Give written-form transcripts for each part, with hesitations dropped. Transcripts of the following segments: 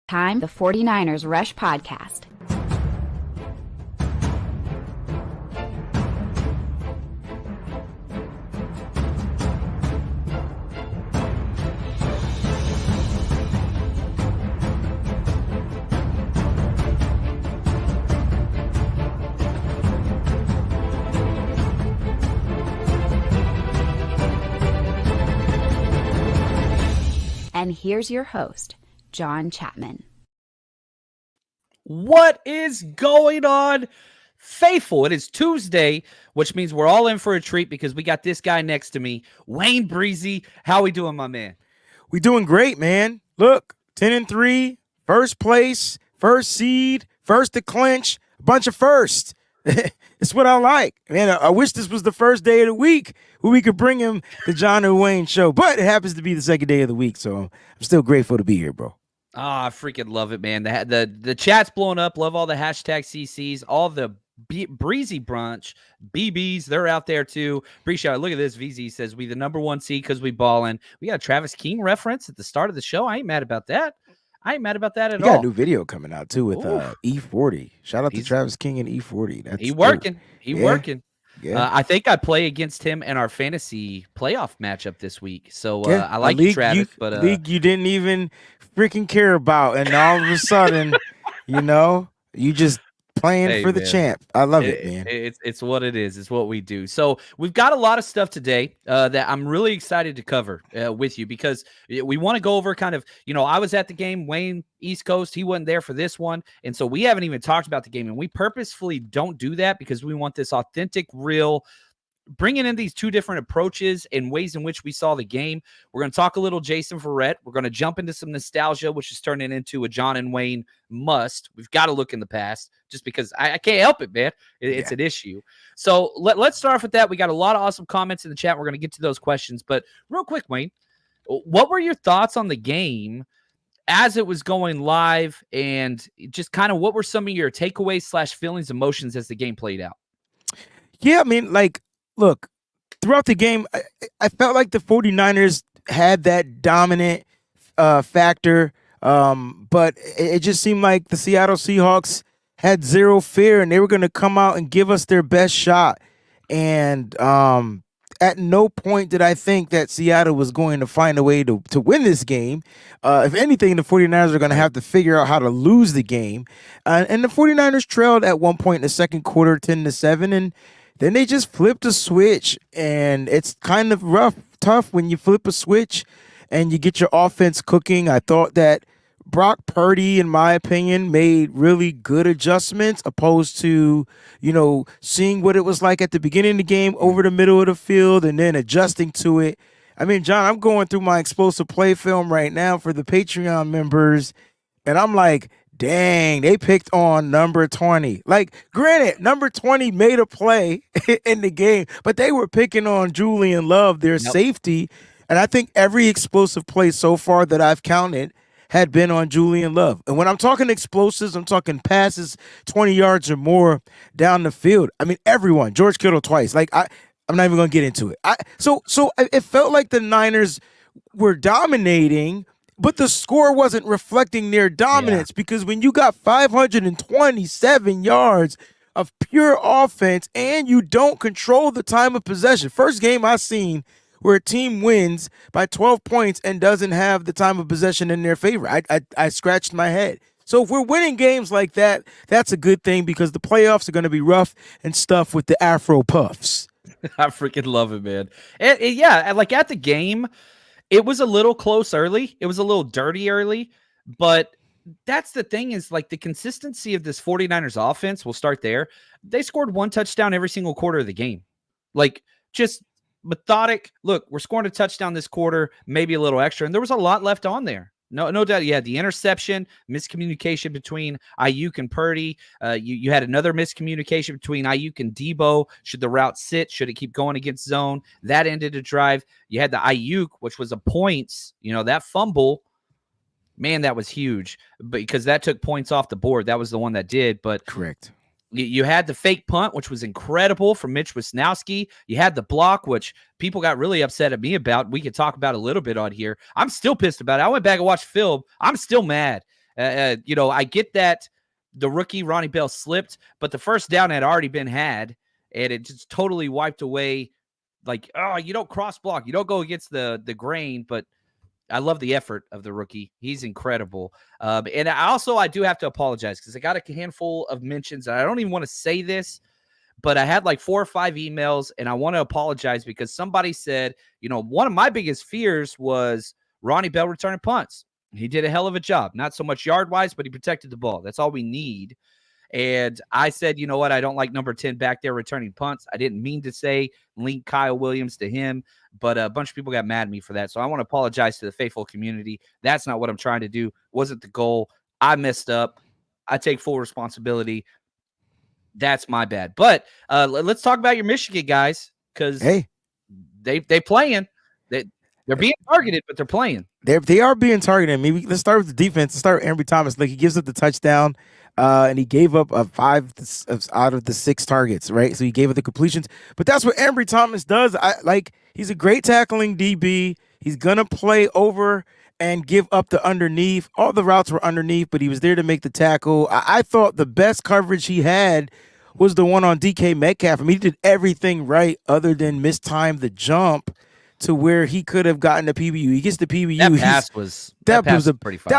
Time, the 49ers Rush Podcast. And here's your host, John Chapman. What is going on, faithful? It is Tuesday, which means we're all in for a treat because we got this guy next to me, Wayne Breezy. How we doing, my man? We doing great, man. Look, 10-3, first place, first seed, first to clinch, a bunch of firsts. It's what I like. Man, I wish this was the first day of the week where we could bring him the John and Wayne show, but it happens to be the second day of the week, so I'm still grateful to be here, bro. I freaking love it, man. The chat's blowing up. Love all the hashtag CCs, all the Breezy Brunch, BBs. They're out there too. Appreciate it. Look at this. VZ says we the number one seed because we ballin'. We got a Travis King reference at the start of the show. I ain't mad about that. At all. You got a new video coming out too with E40. Shout out to Travis King and E40. He working. Working. Yeah. I think I play against him in our fantasy playoff matchup this week. So I like you, Travis. But league you didn't even freaking care about, and all of a sudden, you just playing for the champ. I love it, man. It's what it is. It's what we do. So we've got a lot of stuff today that I'm really excited to cover with you because we want to go over kind of, I was at the game, Wayne, East Coast, he wasn't there for this one. And so we haven't even talked about the game. And we purposefully don't do that because we want this authentic, real, bringing in these two different approaches and ways in which we saw the game. We're going to talk a little Jason Verrett. We're going to jump into some nostalgia, which is turning into a John and Wayne must. We've got to look in the past just because I can't help it, man. It's an issue. So let's start off with that. We got a lot of awesome comments in the chat. We're going to get to those questions. But real quick, Wayne, what were your thoughts on the game as it was going live, and just kind of what were some of your takeaways / feelings, emotions as the game played out? Yeah, I mean, look, throughout the game, I felt like the 49ers had that dominant factor, but it just seemed like the Seattle Seahawks had zero fear, and they were going to come out and give us their best shot. And at no point did I think that Seattle was going to find a way to win this game. If anything, the 49ers are going to have to figure out how to lose the game. And the 49ers trailed at one point in the second quarter, 10-7, and then they just flipped a switch, and it's kind of tough when you flip a switch and you get your offense cooking. I thought that Brock Purdy, in my opinion, made really good adjustments opposed to, seeing what it was like at the beginning of the game over the middle of the field and then adjusting to it. I mean, John, I'm going through my explosive play film right now for the Patreon members, and I'm like, dang, they picked on number 20. Granted, number 20 made a play in the game, but they were picking on Julian Love, their safety. And I think every explosive play so far that I've counted had been on Julian Love. And when I'm talking explosives, I'm talking passes 20 yards or more down the field. I mean, everyone. George Kittle twice. I'm not even going to get into it. So it felt like the Niners were dominating, but the score wasn't reflecting their dominance because when you got 527 yards of pure offense and you don't control the time of possession. First game I've seen where a team wins by 12 points and doesn't have the time of possession in their favor. I scratched my head. So if we're winning games like that, that's a good thing because the playoffs are going to be rough and stuff with the Afro Puffs. I freaking love it, man. And at the game, it was a little close early. It was a little dirty early, but that's the thing is the consistency of this 49ers offense. We'll start there. They scored one touchdown every single quarter of the game. Just methodic. Look, we're scoring a touchdown this quarter, maybe a little extra. And there was a lot left on there. No doubt. You had the interception, miscommunication between Ayuk and Purdy. You had another miscommunication between Ayuk and Deebo. Should the route sit? Should it keep going against zone? That ended a drive. You had the Ayuk, which was a points. That fumble, man, that was huge because that took points off the board. That was the one that did. But correct. You had the fake punt, which was incredible from Mitch Wisnowski. You had the block, which people got really upset at me about. We could talk about a little bit on here. I'm still pissed about it. I went back and watched film. I'm still mad I get that the rookie Ronnie Bell slipped, but the first down had already been had, and it just totally wiped away. Like, oh, you don't cross block, you don't go against the grain, but I love the effort of the rookie. He's incredible. And I do have to apologize because I got a handful of mentions, and I don't even want to say this, but I had like 4 or 5 emails, and I want to apologize because somebody said, one of my biggest fears was Ronnie Bell returning punts. He did a hell of a job, not so much yard-wise, but he protected the ball. That's all we need. And I said, you know what? I don't like number 10 back there returning punts. I didn't mean to say link Kyle Williams to him, but a bunch of people got mad at me for that. So I want to apologize to the faithful community. That's not what I'm trying to do. Wasn't the goal. I messed up. I take full responsibility. That's my bad. But let's talk about your Michigan guys, because they playing. They're being targeted, but they're playing. They are being targeted. Maybe let's start with the defense. Let's start with Ambry Thomas. Like, he gives up the touchdown, and he gave up 5 out of the 6 targets, right? So he gave up the completions. But that's what Ambry Thomas does. He's a great tackling DB. He's gonna play over and give up the underneath. All the routes were underneath, but he was there to make the tackle. I thought the best coverage he had was the one on DK Metcalf. He did everything right other than mistime the jump to where he could have gotten the PBU. He gets the PBU. That pass was pretty fun.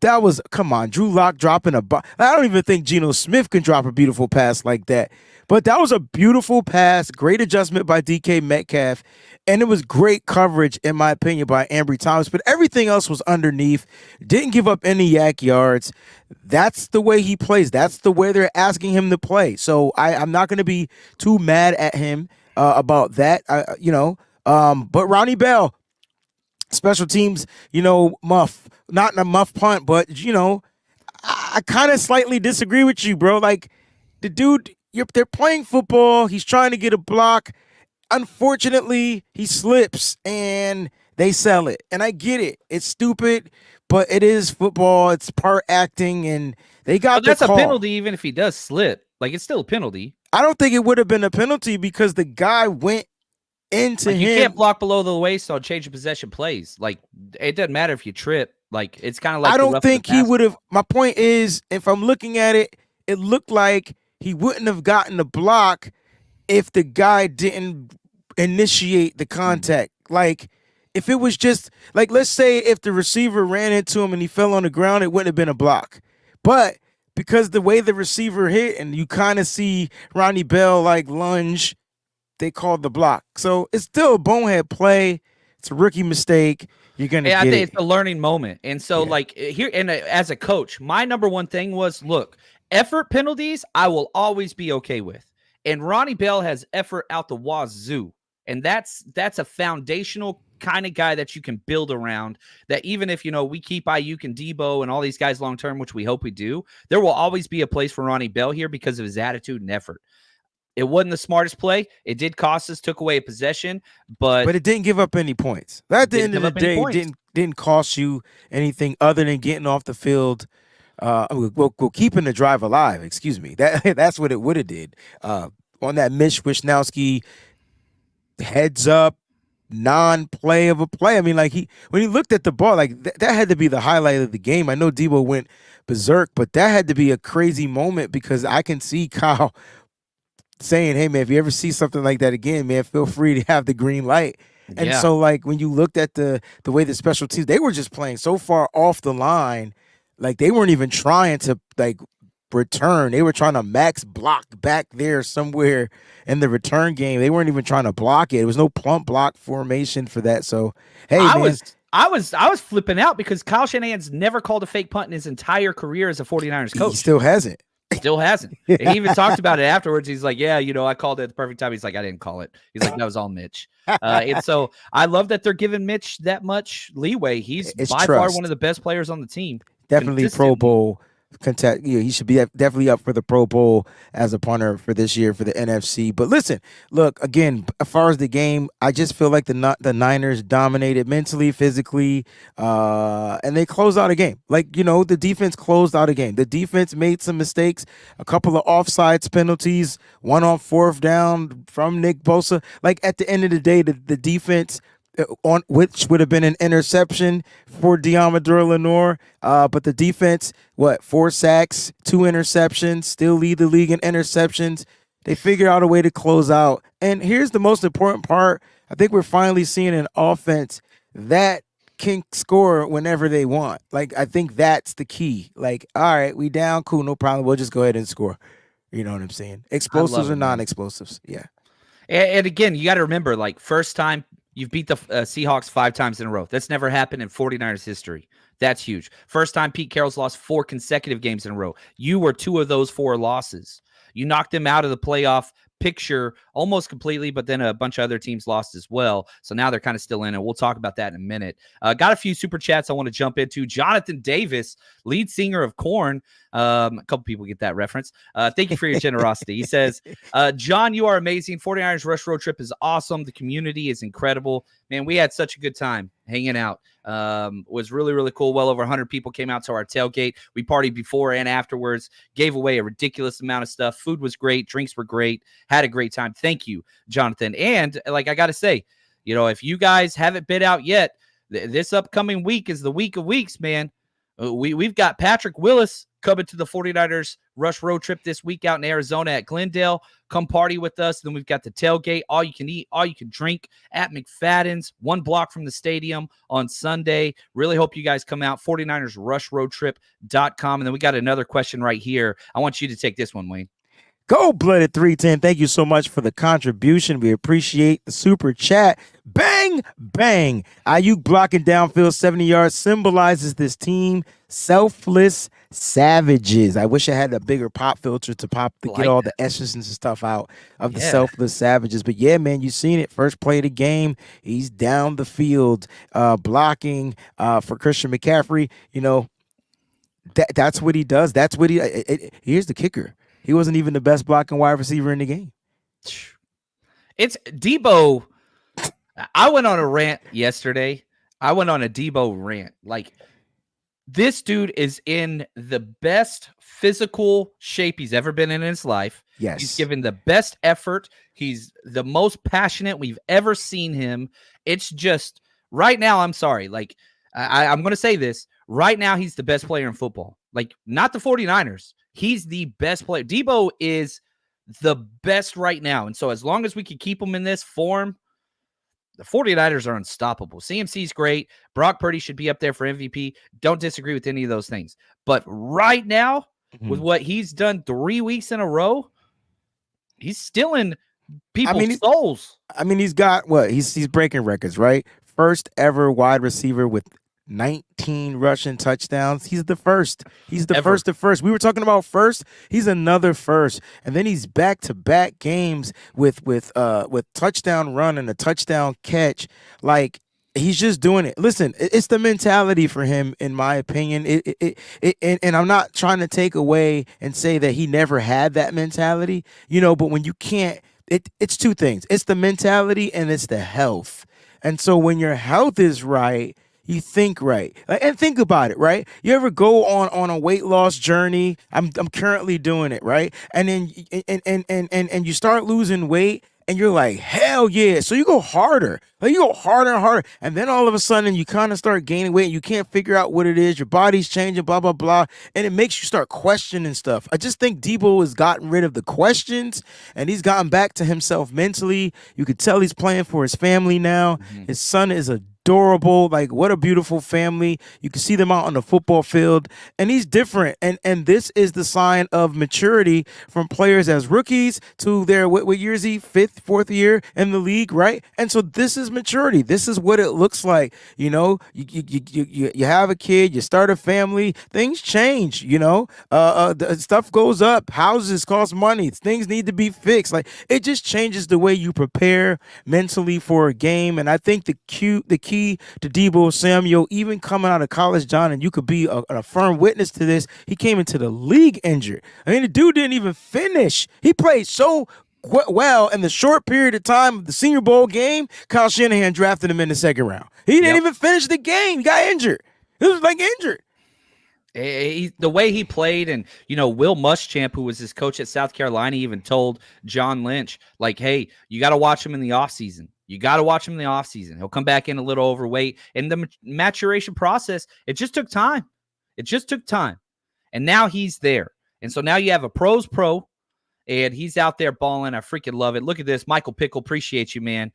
That was come on, Drew Lock dropping I don't even think Geno Smith can drop a beautiful pass like that. But that was a beautiful pass, great adjustment by DK Metcalf, and it was great coverage, in my opinion, by Ambry Thomas. But everything else was underneath. Didn't give up any yak yards. That's the way he plays. That's the way they're asking him to play. So I'm not going to be too mad at him about that. But Ronnie Bell, special teams, muff. Not in a muff punt, but, I kind of slightly disagree with you, bro. Like, the dude, they're playing football. He's trying to get a block. Unfortunately, he slips, and they sell it. And I get it. It's stupid, but it is football. It's part acting, and they got the call. That's a penalty even if he does slip. Like, it's still a penalty. I don't think it would have been a penalty because the guy went into him. You can't block below the waist on change of possession plays. Like, it doesn't matter if you trip. Like, it's kind of like I don't think he would have. My point is, if I'm looking at it, it looked like he wouldn't have gotten the block if the guy didn't initiate the contact. Like, if it was just like, let's say if the receiver ran into him and he fell on the ground, it wouldn't have been a block. But because the way the receiver hit, and you kind of see Ronnie Bell like lunge, they called the block. So it's still a bonehead play. It's a rookie mistake. You're gonna get I think it. it's a learning moment. And so like here, and as a coach, my number one thing was, look, effort penalties I will always be okay with. And Ronnie Bell has effort out the wazoo. And that's a foundational kind of guy that you can build around, that even if, we keep Ayuk and Deebo and all these guys long-term, which we hope we do, there will always be a place for Ronnie Bell here because of his attitude and effort. It wasn't the smartest play. It did cost us, took away a possession, but it didn't give up any points. At the end of the day, it didn't cost you anything other than getting off the field. Keeping the drive alive. Excuse me. That's what it would have did. On that Mitch Wishnowski heads up non-play of a play. I mean, like when he looked at the ball, like that had to be the highlight of the game. I know Deebo went berserk, but that had to be a crazy moment because I can see Kyle saying, hey, man, if you ever see something like that again, man, feel free to have the green light. And so, like, when you looked at the way the special teams, they were just playing so far off the line, like they weren't even trying to, like, return. They were trying to max block back there somewhere in the return game. They weren't even trying to block it. There was no plump block formation for that. So, hey, I was flipping out because Kyle Shanahan's never called a fake punt in his entire career as a 49ers coach. He still hasn't. Still hasn't. Yeah. And he even talked about it afterwards. He's like, yeah, I called it at the perfect time. He's like, I didn't call it. He's like, that was all Mitch. And so I love that they're giving Mitch that much leeway. He's by far one of the best players on the team. Definitely Pro Bowl contest. He should be definitely up for the Pro Bowl as a punter for this year for the NFC. But listen, look, again, as far as the game, I just feel like the Niners dominated mentally, physically, and they closed out a game. Like, the defense closed out a game. The defense made some mistakes, a couple of offsides penalties, one on 4th down from Nick Bosa. Like, at the end of the day, the defense on which would have been an interception for Deommodore Lenoir. But the defense, 4 sacks, 2 interceptions, still lead the league in interceptions. They figured out a way to close out. And here's the most important part. I think we're finally seeing an offense that can score whenever they want. Like, I think that's the key. Like, all right, we down, cool, no problem. We'll just go ahead and score. You know what I'm saying? Explosives or non-explosives. Yeah. And again, you got to remember, like, first time you've beat the Seahawks 5 times in a row. That's never happened in 49ers history. That's huge. First time Pete Carroll's lost 4 consecutive games in a row. You were 2 of those 4 losses. You knocked them out of the playoff picture almost completely, but then a bunch of other teams lost as well. So now they're kind of still in it. We'll talk about that in a minute. Got a few super chats I want to jump into. Jonathan Davis, lead singer of Korn. A couple people get that reference. Thank you for your generosity. He says, John, you are amazing. 49ers Rush Road Trip is awesome. The community is incredible. Man, we had such a good time hanging out. Was really, really cool. Well over 100 people came out to our tailgate. We partied before and afterwards, gave away a ridiculous amount of stuff. Food was great. Drinks were great. Had a great time. Thank you, Jonathan. And like, I got to say, you know, if you guys haven't been out yet, this upcoming week is the week of weeks, man. We've got Patrick Willis coming to the 49ers Rush Road Trip this week out in Arizona at Glendale. Come party with us. Then we've got the tailgate, all you can eat, all you can drink at McFadden's, 1 block from the stadium on Sunday. Really hope you guys come out, 49ersrushroadtrip.com. And then we got another question right here. I want you to take this one, Wayne. Gold-blooded 310. Thank you so much for the contribution. We appreciate the super chat. Bang, bang. Ayuk blocking downfield 70 yards symbolizes this team. Selfless savages. I wish I had a bigger pop filter to get all the S's and stuff out of the selfless savages. But yeah, man, you seen it. First play of the game. He's down the field blocking for Christian McCaffrey. You know, that's what he does. That's what here's the kicker. He wasn't even the best blocking wide receiver in the game. It's Deebo. I went on a rant yesterday. I went on a Deebo rant. Like, this dude is in the best physical shape he's ever been in his life. Yes. He's given the best effort. He's the most passionate we've ever seen him. It's just right now, I'm sorry. Like, I'm going to say this. Right now, he's the best player in football. Like, not the 49ers. He's the best player. Deebo is the best right now. And so as long as we can keep him in this form, the 49ers are unstoppable. CMC's great. Brock Purdy should be up there for MVP. Don't disagree with any of those things. But right now, with what he's done 3 weeks in a row, he's still in people's souls. I mean, he's got what? He's breaking records, right? First ever wide receiver with 19 rushing touchdowns. He's the first. He's the first of first. We were talking about first. He's another first. And then he's back-to-back games with touchdown run and a touchdown catch. Like, he's just doing it. Listen, it's the mentality for him, in my opinion. And I'm not trying to take away and say that he never had that mentality, you know, but when you can't, it's 2 things. It's the mentality and it's the health. And so when your health is right, you think right. And think about it, right? You ever go on a weight loss journey? I'm currently doing it, right? And then and you start losing weight and you're like, hell yeah. So you go harder. Like, you go harder and harder. And then all of a sudden you kind of start gaining weight and you can't figure out what it is. Your body's changing, blah, blah, blah. And it makes you start questioning stuff. I just think Deebo has gotten rid of the questions and he's gotten back to himself mentally. You could tell he's playing for his family now. Mm-hmm. His son is adorable. Like, what a beautiful family. You can see them out on the football field, and he's different. And this is the sign of maturity from players as rookies to their, what year is he? 5th, 4th year in the league, right? And so this is maturity. This is what it looks like. You know, you have a kid, you start a family, things change, you know, the stuff goes up, houses cost money, things need to be fixed. Like, it just changes the way you prepare mentally for a game. And I think the key to Deebo Samuel, even coming out of college, John, and you could be a firm witness to this, he came into the league injured. I mean, the dude didn't even finish. He played so well in the short period of time of the Senior Bowl game. Kyle Shanahan drafted him in the 2nd round. He didn't even finish the game. He got injured. He was like injured. The way he played, and Will Muschamp, who was his coach at South Carolina, even told John Lynch, like, hey, you got to watch him in the offseason. You got to watch him in the offseason. He'll come back in a little overweight. And the maturation process, it just took time. And now he's there. And so now you have a pro's pro, and he's out there balling. I freaking love it. Look at this. Michael Pickle, appreciate you, man.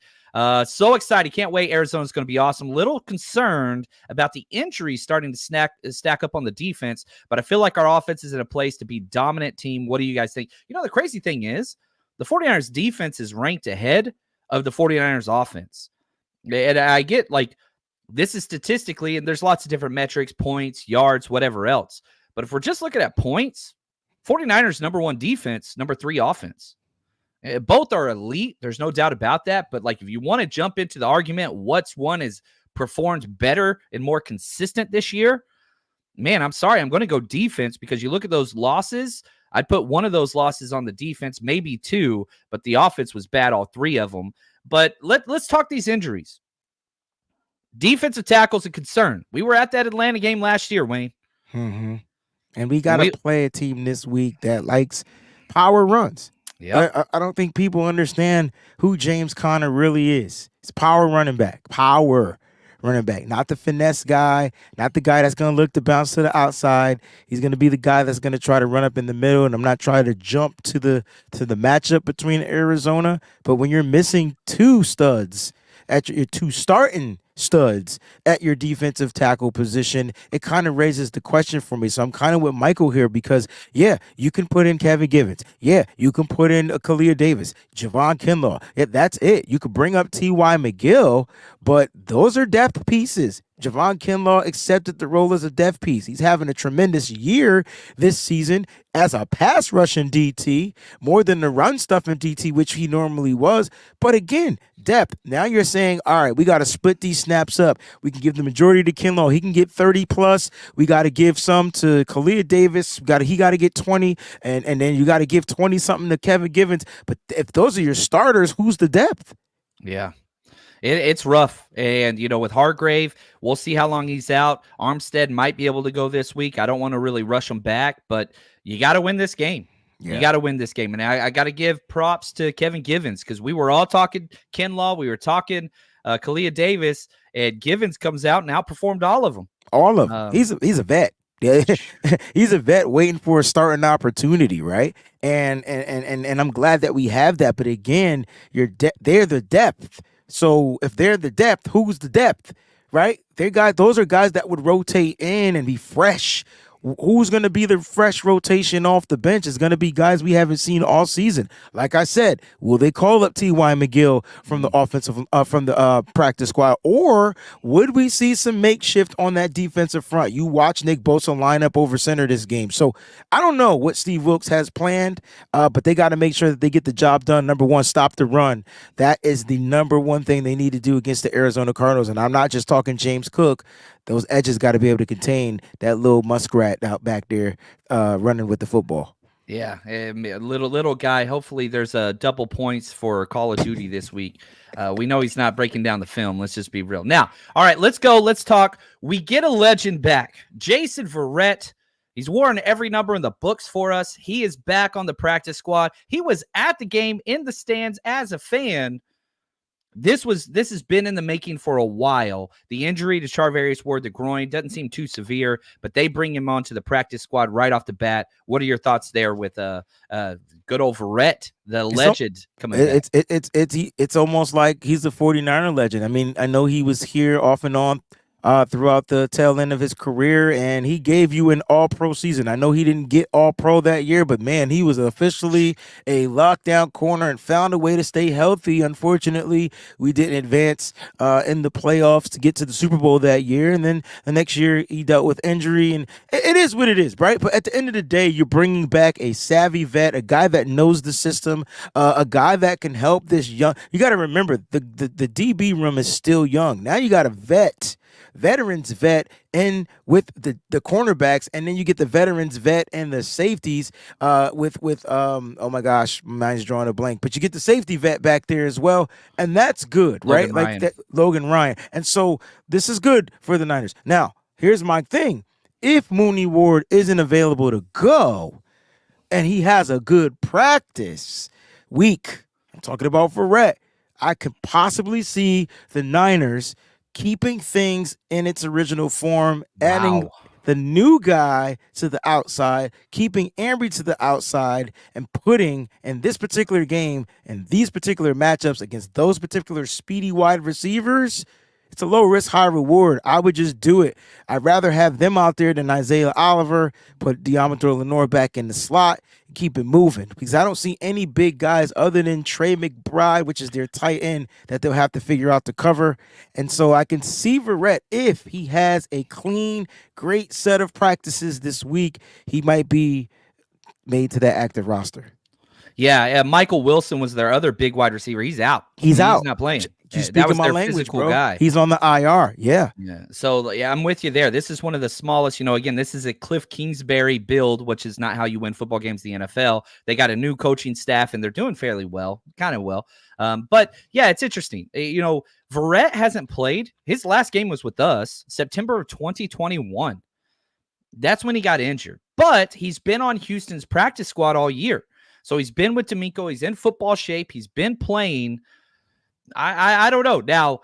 So excited. Can't wait. Arizona's going to be awesome. Little concerned about the injuries starting to stack up on the defense, but I feel like our offense is in a place to be dominant team. What do you guys think? The crazy thing is the 49ers defense is ranked ahead of the 49ers offense. And I get this is statistically, and there's lots of different metrics, points, yards, whatever else. But if we're just looking at points, 49ers number 1 defense, number 3 offense. Both are elite. There's no doubt about that. But if you want to jump into the argument, what's one is performed better and more consistent this year? Man, I'm sorry. I'm going to go defense, because you look at those losses. I'd put one of those losses on the defense, maybe 2, but the offense was bad, all 3 of them. But let's talk these injuries. Defensive tackle's a concern. We were at that Atlanta game last year, Wayne. Mm-hmm. And we got to play a team this week that likes power runs. Yeah, I don't think people understand who James Conner really is. It's power running back, not the finesse guy, not the guy that's going to look to bounce to the outside. He's going to be the guy that's going to try to run up in the middle. And I'm not trying to jump to the matchup between Arizona, but when you're missing 2 studs at your 2 starting studs at your defensive tackle position, it kind of raises the question for me. So I'm kind of with Michael here, because you can put in Kevin Givens. You can put in Kalia Davis, Javon Kinlaw. That's it. You could bring up T.Y. McGill, but those are depth pieces. Javon Kinlaw accepted the role as a depth piece. He's having a tremendous year this season as a pass rushing DT, more than the run stuffing DT, which he normally was. But again, depth. Now you're saying, all right, we got to split these snaps up. We can give the majority to Kinlaw. He can get 30 plus. We got to give some to Kalia Davis. He got to get 20, and then you got to give 20 something to Kevin Givens. But if those are your starters, who's the depth? Yeah. It's rough. And, with Hargrave, we'll see how long he's out. Armstead might be able to go this week. I don't want to really rush him back, but you got to win this game. Yeah. You got to win this game. And I got to give props to Kevin Givens, because we were all talking Kinlaw. We were talking Kalia Davis, and Givens comes out and outperformed all of them. All of them. He's a vet. He's a vet waiting for a starting opportunity, right? And I'm glad that we have that. But again, they're the depth. So if they're the depth, who's the depth, right? Those are guys that would rotate in and be fresh. Who's going to be the fresh rotation off the bench? Is going to be guys we haven't seen all season. Like I said, will they call up T.Y. McGill from the practice squad, or would we see some makeshift on that defensive front? You watch Nick Bosa line up over center this game. So I don't know what Steve Wilks has planned, but they got to make sure that they get the job done. Number one, stop the run. That is the number one thing they need to do against the Arizona Cardinals. And I'm not just talking James Cook. Those edges got to be able to contain that little muskrat out back there running with the football. Yeah, a little guy. Hopefully there's double points for Call of Duty this week. We know he's not breaking down the film. Let's just be real. Now, all right, let's go. Let's talk. We get a legend back. Jason Verrett. He's worn every number in the books for us. He is back on the practice squad. He was at the game in the stands as a fan. This has been in the making for a while. The injury to Charvarius Ward, the groin, doesn't seem too severe, but they bring him onto the practice squad right off the bat. What are your thoughts there with good old Verrett, the legend, coming back? It's almost like he's a 49er legend. I mean, I know he was here off and on throughout the tail end of his career, and he gave you an all-pro season. I know he didn't get all-pro that year, but, man, he was officially a lockdown corner and found a way to stay healthy. Unfortunately, we didn't advance in the playoffs to get to the Super Bowl that year, and then the next year he dealt with injury, and it is what it is, right? But at the end of the day, you're bringing back a savvy vet, a guy that knows the system, a guy that can help this young – you got to remember, the DB room is still young. Now you got a veterans vet in with the cornerbacks, and then you get the veterans vet and the safeties with oh my gosh, mine's drawing a blank, but you get the safety vet back there as well, and that's good, right? Like that, Logan Ryan. And so this is good for the Niners. Now, here's my thing. if Mooney Ward isn't available to go and he has a good practice week, I'm talking about Verrett, I could possibly see the Niners keeping things in its original form, adding the new guy to the outside, keeping Ambry to the outside, and putting in this particular game and these particular matchups against those particular speedy wide receivers. It's a low risk, high reward. I would just do it. I'd rather have them out there than Isaiah Oliver, put Deommodore Lenoir back in the slot, and keep it moving. Because I don't see any big guys other than Trey McBride, which is their tight end, that they'll have to figure out to cover. And so I can see Verrett, if he has a clean, great set of practices this week, he might be made to that active roster. Yeah, Michael Wilson was their other big wide receiver. He's out. He's out. He's not playing. That was their language, physical bro. guy. He's on the IR. Yeah. So I'm with you there. This is one of the smallest. Again, this is a Cliff Kingsbury build, which is not how you win football games in the NFL. They got a new coaching staff, and they're doing fairly well, kind of well. But yeah, it's interesting. Verrett hasn't played. His last game was with us, September of 2021. That's when he got injured. But he's been on Houston's practice squad all year. So he's been with D'Amico. He's in football shape. He's been playing. I don't know. Now,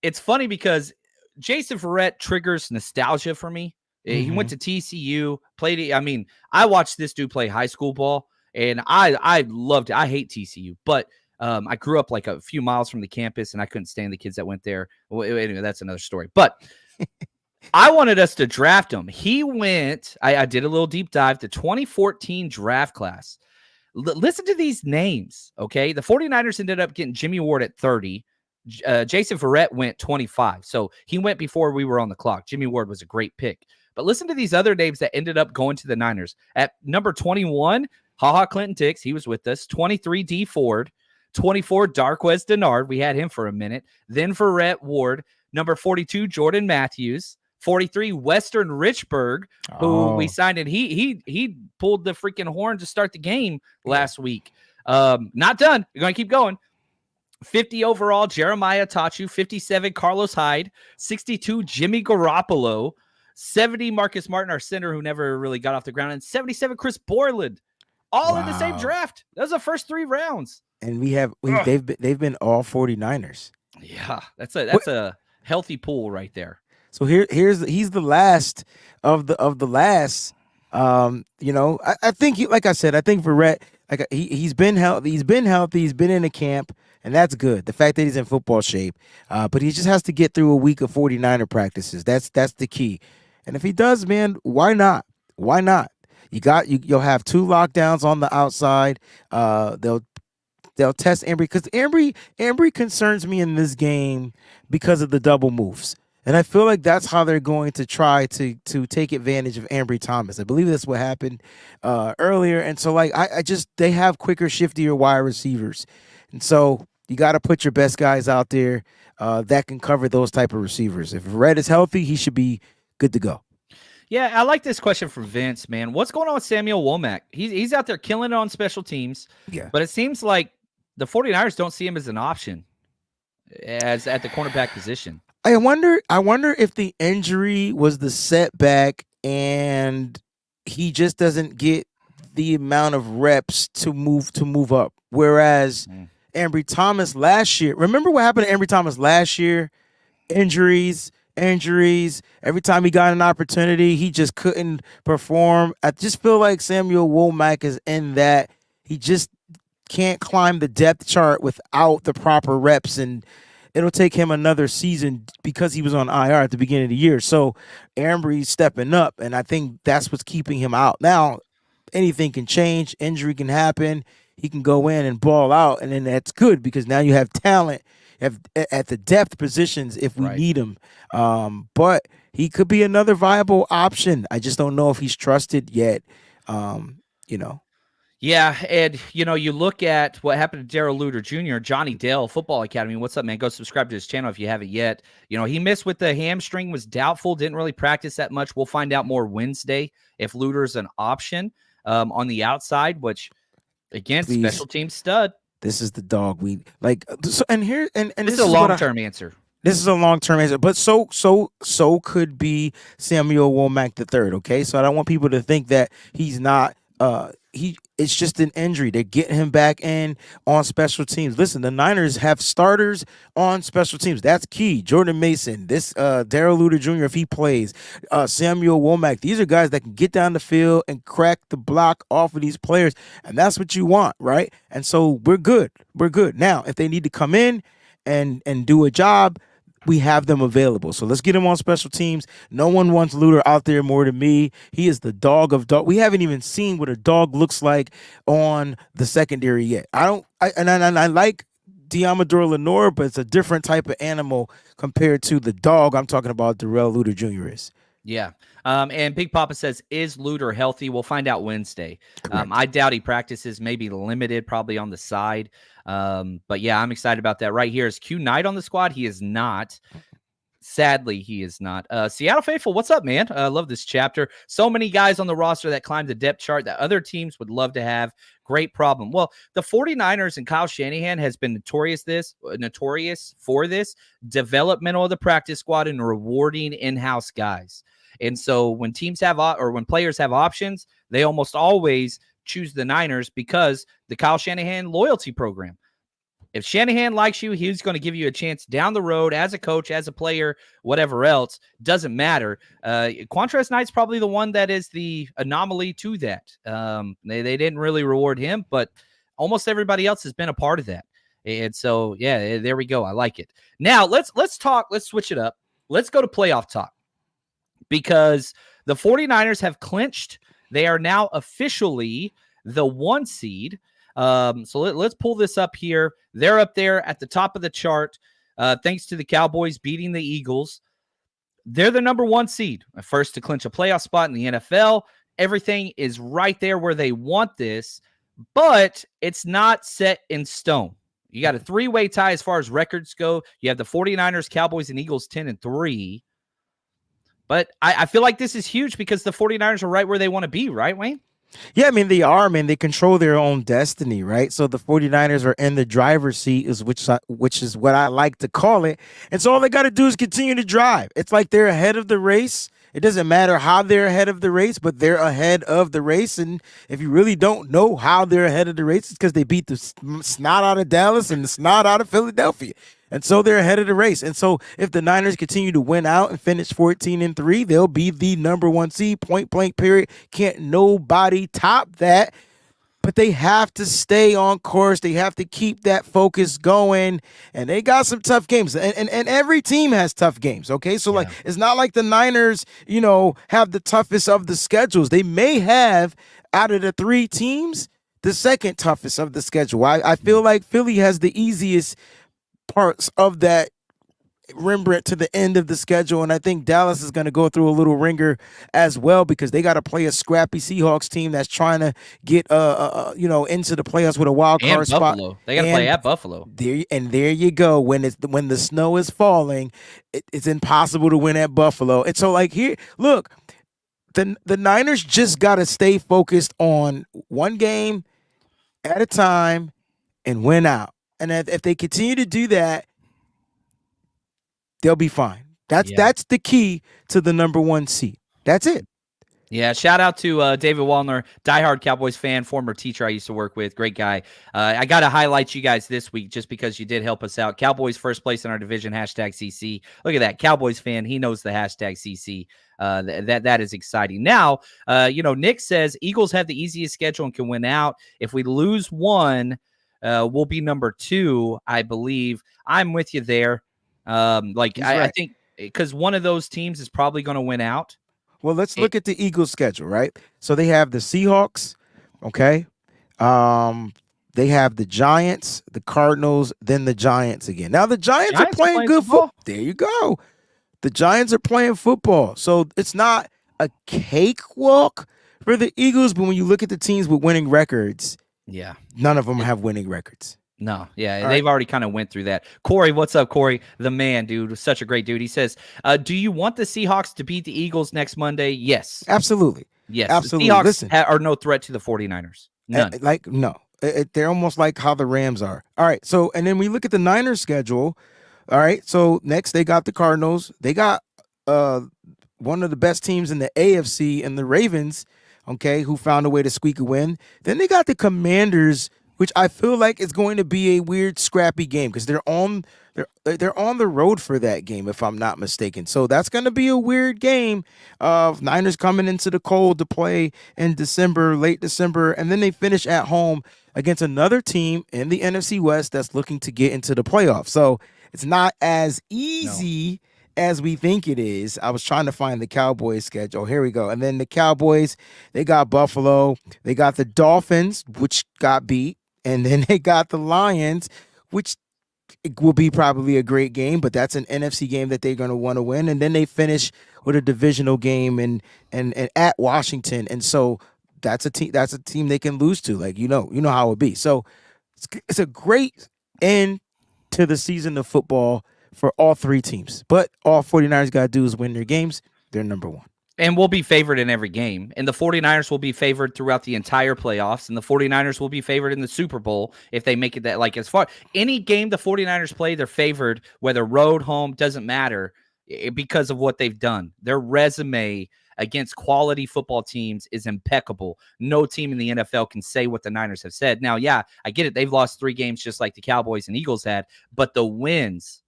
it's funny because Jason Verrett triggers nostalgia for me. He went to TCU, played. I mean, I watched this dude play high school ball, and I loved it. I hate TCU, but I grew up like a few miles from the campus, and I couldn't stand the kids that went there. Well, anyway, that's another story. But I wanted us to draft him. He went. I did a little deep dive. The 2014 draft class. Listen to these names, okay? The 49ers ended up getting Jimmy Ward at 30. Jason Verrett went 25. So he went before we were on the clock. Jimmy Ward was a great pick. But listen to these other names that ended up going to the Niners. At number 21, Clinton Dix. He was with us. 23, D Ford. 24, Darquez Denard. We had him for a minute. Then Verrett Ward. Number 42, Jordan Matthews. 43, Western Richburg, who we signed, and he pulled the freaking horn to start the game last week. Not done. You're going to keep going. 50 overall, Jeremiah Tachu. 57, Carlos Hyde. 62, Jimmy Garoppolo. 70, Marcus Martin, our center, who never really got off the ground. And 77, Chris Borland. All in the same draft. That was the first 3 rounds. And they've been all 49ers. Yeah, that's a healthy pool right there. So he's the last of the last. I think like I said, I think Verrett, he's been healthy. He's been in a camp, and that's good. The fact that he's in football shape, but he just has to get through a week of 49er practices. That's the key. And if he does, man, why not? Why not? You'll have 2 lockdowns on the outside. They'll test Ambry, because Ambry concerns me in this game because of the double moves. And I feel like that's how they're going to try to take advantage of Ambry Thomas. I believe that's what happened earlier. And so, they have quicker, shiftier wide receivers. And so you got to put your best guys out there that can cover those type of receivers. If Red is healthy, he should be good to go. Yeah, I like this question from Vince, man. What's going on with Samuel Womack? He's out there killing it on special teams. Yeah. But it seems like the 49ers don't see him as an option as at the cornerback position. I wonder if the injury was the setback and he just doesn't get the amount of reps to move up. Whereas Ambry Thomas last year, remember what happened to Ambry Thomas last year? Injuries. Every time he got an opportunity, he just couldn't perform. I just feel like Samuel Womack is in that. He just can't climb the depth chart without the proper reps, and it'll take him another season because he was on IR at the beginning of the year. So Ambry's stepping up, and I think that's what's keeping him out. Now, anything can change. Injury can happen. He can go in and ball out, and then that's good because now you have talent at the depth positions if we need him. But he could be another viable option. I just don't know if he's trusted yet, Yeah, and, you look at what happened to Darrell Luter Jr., Johnny Dale, Football Academy. What's up, man? Go subscribe to his channel if you haven't yet. He missed with the hamstring, was doubtful, didn't really practice that much. We'll find out more Wednesday if Luter's an option on the outside, which, again, special team stud. This is the dog we like. So, and this is a long-term answer. This is a long-term answer, but so could be Samuel Womack III. Okay, so I don't want people to think that he's not. It's just an injury. They're getting him back in on special teams. Listen, the Niners have starters on special teams. That's key. Jordan Mason, this Darrell Luter Jr. if he plays, Samuel Womack. These are guys that can get down the field and crack the block off of these players, and that's what you want, right? And so we're good. We're good. Now, if they need to come in and do a job, we have them available. So let's get him on special teams. No one wants Luter out there more than me. He is the dog of dog. We haven't even seen what a dog looks like on the secondary yet. I like Diamador Lenore, but it's a different type of animal compared to the dog I'm talking about Darrell Luter Jr. is. Yeah. And Big Papa says, is Luter healthy? We'll find out Wednesday. I doubt he practices, maybe limited, probably on the side. But yeah, I'm excited about that. Right here is Q Knight on the squad. He is not. Sadly, he is not. Seattle Faithful, what's up, man? I love this chapter. So many guys on the roster that climbed the depth chart that other teams would love to have. Great problem. Well, the 49ers and Kyle Shanahan has been notorious for this developmental of the practice squad and rewarding in-house guys. And so when teams have when players have options, they almost always choose the Niners because the Kyle Shanahan loyalty program. If Shanahan likes you, he's going to give you a chance down the road as a coach, as a player, whatever else. Doesn't matter. Quantrez Knight's probably the one that is the anomaly to that. They didn't really reward him, but almost everybody else has been a part of that. And so, yeah, there we go. I like it. Now, let's talk. Let's switch it up. Let's go to playoff talk because the 49ers have clinched. They are now officially the 1 seed. So let's pull this up here. They're up there at the top of the chart, thanks to the Cowboys beating the Eagles. They're the number 1 seed, first to clinch a playoff spot in the NFL. Everything is right there where they want this, but it's not set in stone. You got a 3-way tie as far as records go. You have the 49ers, Cowboys, and Eagles 10-3. But I feel like this is huge because the 49ers are right where they want to be, right, Wayne? Yeah, I mean, they are, man. They control their own destiny, right? So the 49ers are in the driver's seat, which is what I like to call it. And so all they got to do is continue to drive. It's like they're ahead of the race. It doesn't matter how they're ahead of the race, but they're ahead of the race. And if you really don't know how they're ahead of the race, it's because they beat the snot out of Dallas and the snot out of Philadelphia. And so they're ahead of the race. And so if the Niners continue to win out and finish 14-3, they'll be the number 1 seed, point blank period. Can't nobody top that. But they have to stay on course. They have to keep that focus going. And they got some tough games. And every team has tough games, okay? So, like, it's not like the Niners, have the toughest of the schedules. They may have, out of the 3 teams, the second toughest of the schedule. I feel like Philly has the easiest parts of that Rembrandt to the end of the schedule, and I think Dallas is going to go through a little ringer as well because they got to play a scrappy Seahawks team that's trying to get into the playoffs with a wild card spot. They got to play at Buffalo. There you go. When the snow is falling, it's impossible to win at Buffalo. And so, like, here, look, the Niners just got to stay focused on one game at a time and win out. And if they continue to do that, they'll be fine. That's the key to the number 1 seed. That's it. Yeah, shout out to David Wallner, diehard Cowboys fan, former teacher I used to work with. Great guy. I got to highlight you guys this week just because you did help us out. Cowboys first place in our division, #CC. Look at that. Cowboys fan. He knows the #CC. That is exciting. Now, Nick says Eagles have the easiest schedule and can win out. If we lose one, we'll be number 2, I believe. I'm with you there. I think because one of those teams is probably going to win out. Well, let's look at the Eagles schedule, right? So they have the Seahawks, okay? They have the Giants, the Cardinals, then the Giants again. Now, the Giants are playing good football. There you go. The Giants are playing football. So it's not a cakewalk for the Eagles, but when you look at the teams with winning records, none of them have winning records. No, they've already kind of went through that. Corey, what's up, Corey? The man, dude, such a great dude. He says, do you want the Seahawks to beat the Eagles next Monday? Yes. Absolutely. Yes. Absolutely. The Seahawks are no threat to the 49ers. None. No. They're almost like how the Rams are. All right, so, and then we look at the Niners schedule. All right. So next they got the Cardinals. They got one of the best teams in the AFC and the Ravens, okay, who found a way to squeak a win. Then they got the Commanders, which I feel like is going to be a weird, scrappy game because they're on the road for that game, if I'm not mistaken. So that's going to be a weird game of Niners coming into the cold to play in December, late December, and then they finish at home against another team in the NFC West that's looking to get into the playoffs. So it's not as easy as we think it is. I was trying to find the Cowboys schedule. Here we go. And then the Cowboys, they got Buffalo. They got the Dolphins, which got beat. And then they got the Lions, which it will be probably a great game, but that's an NFC game that they're going to want to win. And then they finish with a divisional game and at Washington. And so that's a team they can lose to. Like, you know how it would be. So it's a great end to the season of football for all three teams. But all 49ers got to do is win their games. They're number one. And we'll be favored in every game. And the 49ers will be favored throughout the entire playoffs. And the 49ers will be favored in the Super Bowl if they make it that, like, as far any game the 49ers play, they're favored, whether road, home, doesn't matter because of what they've done. Their resume against quality football teams is impeccable. No team in the NFL can say what the Niners have said. Now, yeah, I get it. They've lost 3 games just like the Cowboys and Eagles had, but the wins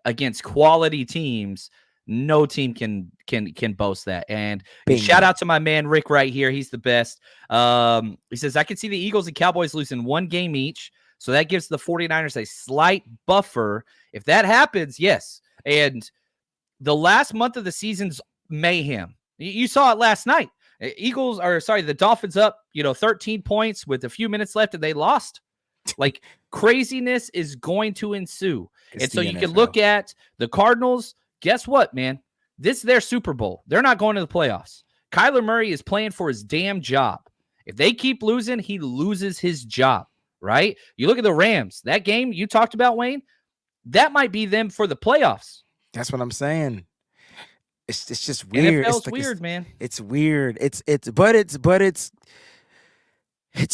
against quality teams, no team can boast that. And shout out to my man Rick right here. He's the best. He says, I can see the Eagles and Cowboys losing 1 game each. So that gives the 49ers a slight buffer. If that happens, yes. And the last month of the season's mayhem. You saw it last night. The Dolphins up, 13 points with a few minutes left, and they lost. Like, craziness is going to ensue. And so you can look at the Cardinals. Guess what, man? This is their Super Bowl. They're not going to the playoffs. Kyler Murray is playing for his damn job. If they keep losing, he loses his job, right? You look at the Rams. That game you talked about, Wayne, that might be them for the playoffs. That's what I'm saying. It's just weird. NFL's weird, man. It's weird. It's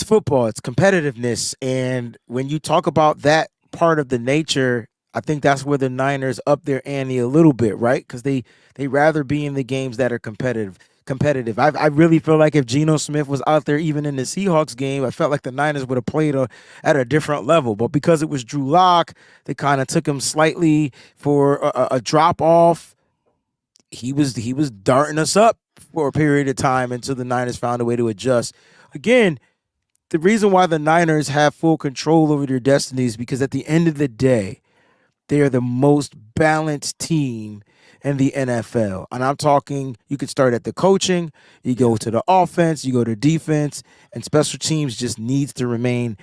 football. It's competitiveness. And when you talk about that part of the nature, I think that's where the Niners up their ante a little bit, right? Because they rather be in the games that are competitive. I really feel like if Geno Smith was out there even in the Seahawks game, I felt like the Niners would have played at a different level. But because it was Drew Lock, they kind of took him slightly for a drop off. He was darting us up for a period of time until the Niners found a way to adjust. Again, the reason why the Niners have full control over their destiny is because at the end of the day, they are the most balanced team in the NFL. And I'm talking, you could start at the coaching, you go to the offense, you go to defense, and special teams just needs to remain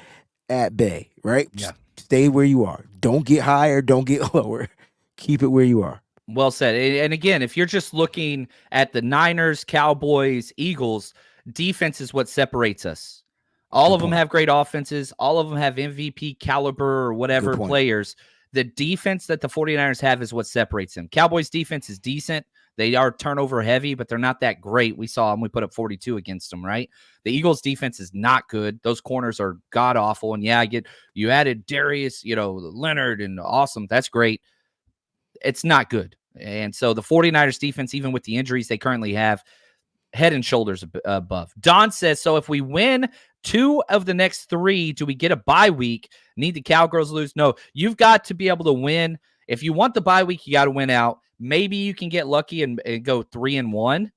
at bay, right? Yeah. Stay where you are. Don't get higher, don't get lower. Keep it where you are. Well said. And again, if you're just looking at the Niners, Cowboys, Eagles, defense is what separates us. All of them have great offenses. All of them have MVP caliber or whatever players. The defense that the 49ers have is what separates them. Cowboys defense is decent. They are turnover heavy, but they're not that great. We saw them. We put up 42 against them, right? The Eagles defense is not good. Those corners are god awful. And yeah, you added Darius, Leonard, and awesome. That's great. It's not good. And so the 49ers defense, even with the injuries they currently have, head and shoulders above. Don says, so if we win 2 of the next 3, do we get a bye week? Need the Cowgirls lose? No, you've got to be able to win. If you want the bye week, you got to win out. Maybe you can get lucky and go 3-1.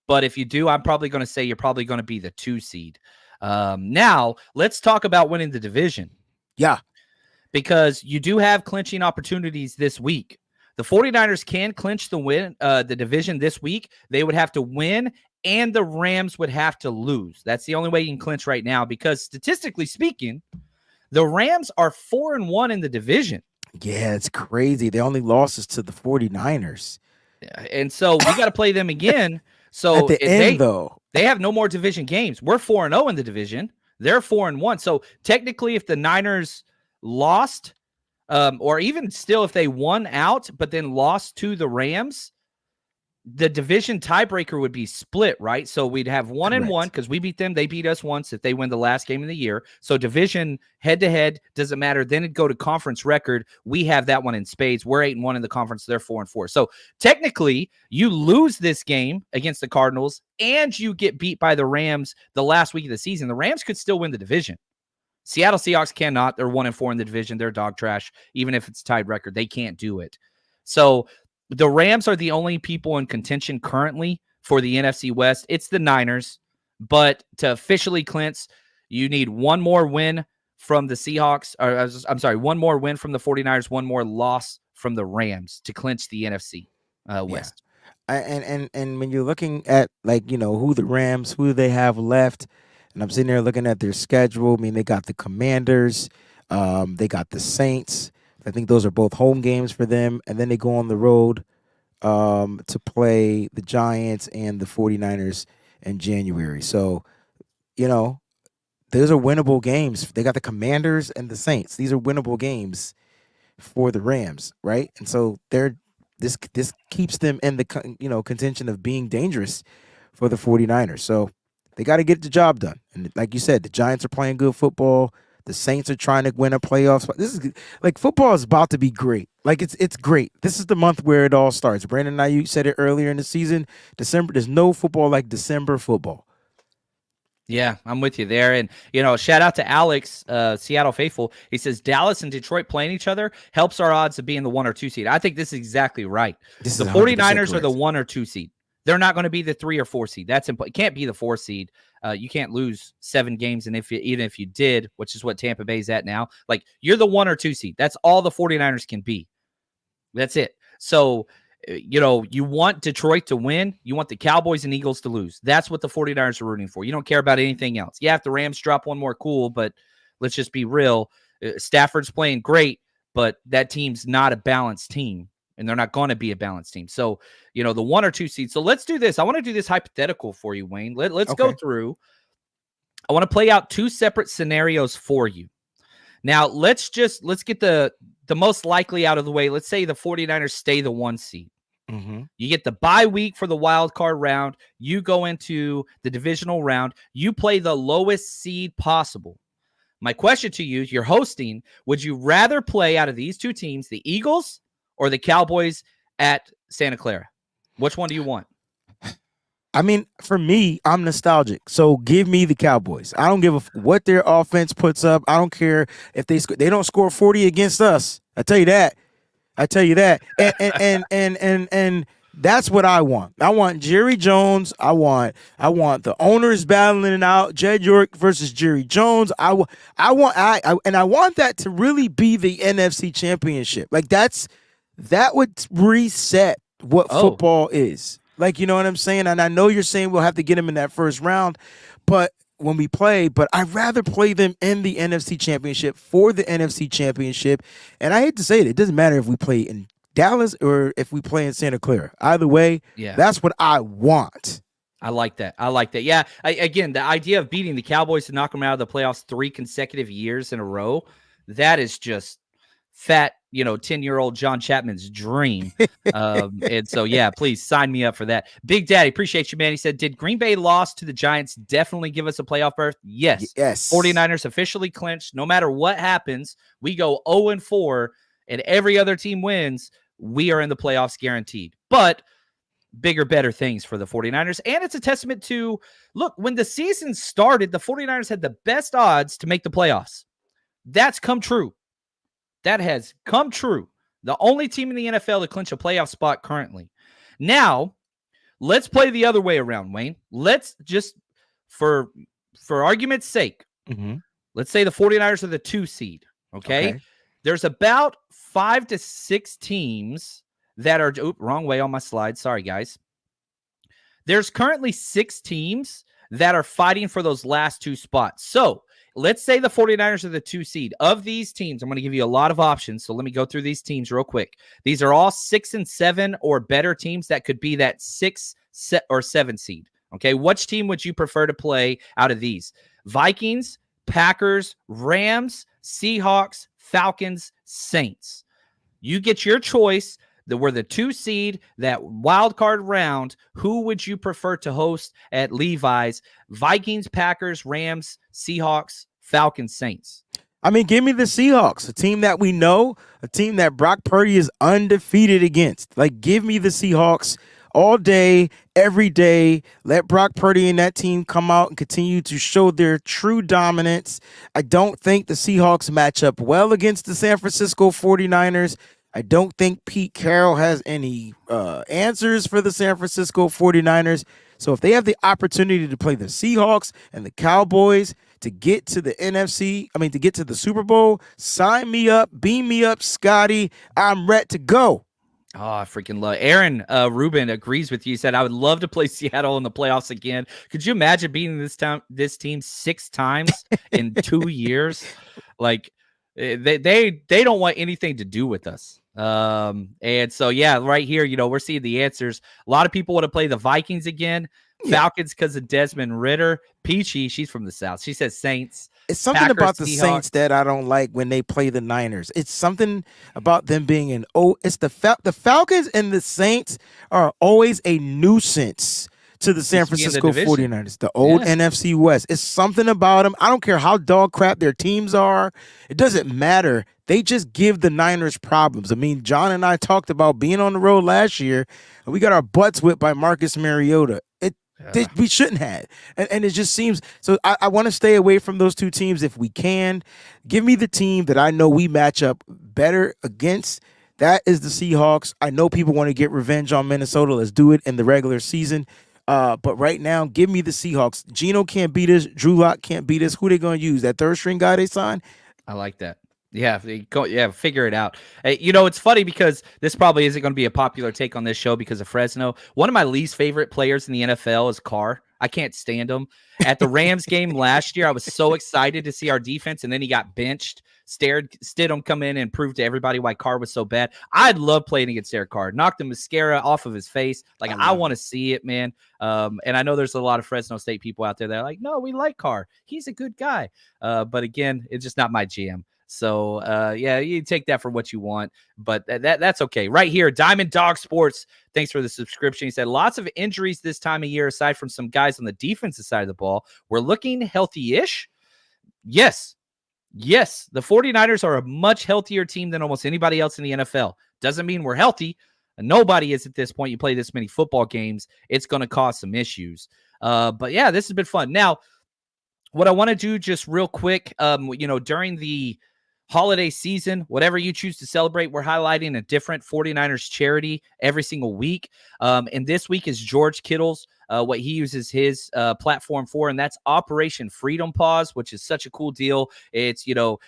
But if you do, I'm probably going to say you're probably going to be the 2 seed. Now, let's talk about winning the division. Yeah. Because you do have clinching opportunities this week. The 49ers can clinch the division this week. They would have to win, and the Rams would have to lose. That's the only way you can clinch right now because statistically speaking, the Rams are 4-1 in the division. Yeah, it's crazy. They only lost us to the 49ers. And so we got to play them again. So at the end, though, they have no more division games. We're 4-0 in the division. They're 4-1. So technically, if the Niners lost, or even still if they won out but then lost to the Rams, the division tiebreaker would be split, right? So we'd have 1-1 because we beat them. They beat us once if they win the last game of the year. So division head-to-head doesn't matter. Then it'd go to conference record. We have that one in spades. We're 8-1 in the conference. They're 4-4. So technically, you lose this game against the Cardinals and you get beat by the Rams the last week of the season. The Rams could still win the division. Seattle Seahawks cannot. They're 1-4 in the division. They're dog trash. Even if it's tied record, they can't do it. So the Rams are the only people in contention currently for the NFC West. It's the Niners, but to officially clinch, you need one more win from the Seahawks. One more win from the 49ers, one more loss from the Rams to clinch the NFC West. And when you're looking at, like, who the Rams, who they have left, and I'm sitting there looking at their schedule. I mean, they got the Commanders, they got the Saints. I think those are both home games for them. And then they go on the road to play the Giants and the 49ers in January. So, those are winnable games. They got the Commanders and the Saints. These are winnable games for the Rams, right? And so this keeps them in the contention of being dangerous for the 49ers. So they got to get the job done. And like you said, the Giants are playing good football. The Saints are trying to win a playoff spot. This is like, football is about to be great. Like, it's great. This is the month where it all starts. Brandon and I, you said it earlier in the season, December. There's no football like December football. Yeah, I'm with you there. And, shout out to Alex, Seattle faithful. He says Dallas and Detroit playing each other helps our odds of being the 1 or 2 seed. I think this is exactly right. The 49ers are the 1 or 2 seed. They're not going to be the 3 or 4 seed. That's important. It can't be the 4 seed. You can't lose 7 games. And even if you did, which is what Tampa Bay's at now, like, you're the 1 or 2 seed. That's all the 49ers can be. That's it. So, you want Detroit to win. You want the Cowboys and Eagles to lose. That's what the 49ers are rooting for. You don't care about anything else. Yeah, if the Rams drop one more, cool, but let's just be real. Stafford's playing great, but that team's not a balanced team, and they're not going to be a balanced team. So, the 1 or 2 seeds. So let's do this. I want to do this hypothetical for you, Wayne. Let's go through. I want to play out 2 separate scenarios for you. Now, let's get the most likely out of the way. Let's say the 49ers stay the 1 seed. Mm-hmm. You get the bye week for the wild card round. You go into the divisional round. You play the lowest seed possible. My question to you, you're hosting, would you rather play out of these 2 teams, the Eagles or the Cowboys at Santa Clara? Which one do you want? I mean, for me, I'm nostalgic. So give me the Cowboys. I don't give a what their offense puts up. I don't care if they don't score 40 against us. I tell you that. And that's what I want. I want Jerry Jones. I want the owners battling it out. Jed York versus Jerry Jones. I want that to really be the NFC Championship. Like, that would reset what football is. Like, you know what I'm saying? And I know you're saying we'll have to get them in that first round, but when we play, but I'd rather play them in the NFC Championship for the NFC Championship. And I hate to say it doesn't matter if we play in Dallas or if we play in Santa Clara. Either way, that's what I want. I like that. Yeah. Again, the idea of beating the Cowboys to knock them out of the playoffs 3 consecutive years in a row, that is just fat, 10-year-old John Chapman's dream. And so, yeah, please sign me up for that. Big Daddy, appreciate you, man. He said, did Green Bay loss to the Giants definitely give us a playoff berth? Yes. 49ers officially clinched. No matter what happens, we go 0-4 and every other team wins. We are in the playoffs guaranteed. But bigger, better things for the 49ers. And it's a testament to, look, when the season started, the 49ers had the best odds to make the playoffs. That's come true. That has come true. The only team in the NFL to clinch a playoff spot currently. Now, let's play the other way around, Wayne. Let's just, for argument's sake, let's say the 49ers are the 2 seed, okay? There's about 5 to 6 teams that are, wrong way on my slide. Sorry, guys. There's currently 6 teams that are fighting for those last 2 spots. So, let's say the 49ers are the 2 seed. Of these teams, I'm going to give you a lot of options, so let me go through these teams real quick. These are all 6 and 7 or better teams that could be that 6 or 7 seed. Okay, which team would you prefer to play out of these? Vikings, Packers, Rams, Seahawks, Falcons, Saints. You get your choice. we're the 2 seed, that wild card round. Who would you prefer to host at Levi's? Vikings, Packers, Rams, Seahawks, Falcons, Saints. I mean, give me the Seahawks, a team that we know, a team that Brock Purdy is undefeated against. Like, give me the Seahawks all day, every day. Let Brock Purdy and that team come out and continue to show their true dominance. I don't think the Seahawks match up well against the San Francisco 49ers. I don't think Pete Carroll has any answers for the San Francisco 49ers. So if they have the opportunity to play the Seahawks and the Cowboys to get to the to get to the Super Bowl, sign me up, beam me up, Scotty. I'm ready to go. Oh, I freaking love Aaron Rubin agrees with you. He said, I would love to play Seattle in the playoffs again. Could you imagine beating this team 6 times in 2 years? Like, they don't want anything to do with us. And so, yeah, right here, we're seeing the answers. A lot of people want to play the Vikings again. Falcons because of Desmond Ridder. Peachy, she's from the South. She says Saints. It's something Packers, about the Seahawks. Saints that I don't like when they play the Niners. It's something about them being it's the Falcons and the Saints are always a nuisance to the San Francisco 49ers, the old NFC West. It's something about them. I don't care how dog crap their teams are. It doesn't matter. They just give the Niners problems. I mean, John and I talked about being on the road last year, and we got our butts whipped by Marcus Mariota. We shouldn't have. And it just seems – so I want to stay away from those 2 teams if we can. Give me the team that I know we match up better against. That is the Seahawks. I know people want to get revenge on Minnesota. Let's do it in the regular season. But right now, give me the Seahawks. Geno can't beat us. Drew Lock can't beat us. Who are they going to use? That third-string guy they signed? I like that. Yeah, figure it out. It's funny because this probably isn't going to be a popular take on this show because of Fresno. One of my least favorite players in the NFL is Carr. I can't stand him. At the Rams game last year, I was so excited to see our defense, and then he got benched. Stidham come in and prove to everybody why Carr was so bad. I'd love playing against Derek Carr. Knock the mascara off of his face. Like, I want to see it, man. And I know there's a lot of Fresno State people out there that are like, no, we like Carr. He's a good guy. But again, it's just not my jam. So, you take that for what you want, but that's okay. Right here, Diamond Dog Sports, thanks for the subscription. He said, lots of injuries this time of year, aside from some guys on the defensive side of the ball. We're looking healthy-ish. Yes. The 49ers are a much healthier team than almost anybody else in the NFL. Doesn't mean we're healthy. Nobody is at this point. You play this many football games, it's going to cause some issues. But, yeah, this has been fun. Now, what I want to do just real quick, during the holiday season, whatever you choose to celebrate, we're highlighting a different 49ers charity every single week. And this week is George Kittle's, what he uses his platform for, and that's Operation Freedom Paws, which is such a cool deal. It's,